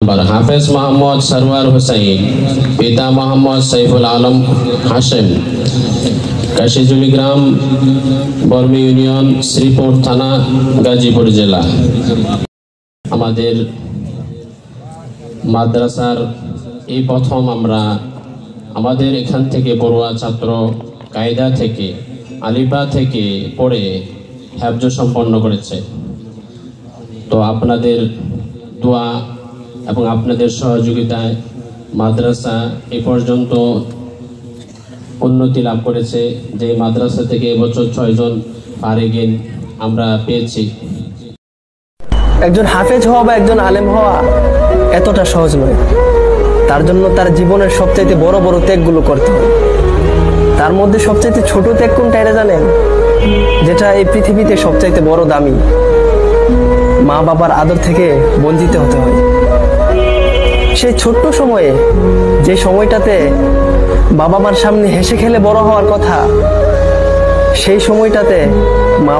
হাফেজ মোহাম্মদ সরওয়ার হুসাইন, পিতা মোহাম্মদ সাইফুল আলম হাশেম, কাশিজুলি গ্রাম, বর্মি ইউনিয়ন, শ্রীপুর থানা, গাজীপুর জেলা। আমাদের মাদ্রাসার এই প্রথম আমরা আমাদের এখান থেকে পড়ুয়া ছাত্র কায়দা থেকে আলিফা থেকে পড়ে হিফজ সম্পন্ন করেছে। তো আপনাদের দোয়া এবং আপনাদের সহযোগিতায় মাদ্রাসা এ পর্যন্ত উন্নতি লাভ করেছে, যে মাদ্রাসা থেকে এবছর 6 জন ফারিগিন আমরা পেয়েছি। একজন হাফেজ হওয়া বা একজন আলেম হওয়া এতটা সহজ নয়। তার জন্য তার জীবনের সবচাইতে বড় বড় ত্যাগগুলো করতে হয়। তার মধ্যে সবচাইতে ছোট ত্যাগ কোনটা এটা জানেন? যেটা এই পৃথিবীতে সবচাইতে বড় দামি, মা বাবার আদর থেকে বঞ্চিত হতে হয়। সেই ছোট্ট সময়ে, যে সময়টাতে বাবা মার সামনে হেসে খেলে বড় হওয়ার কথা, সেই সময়টাতে মা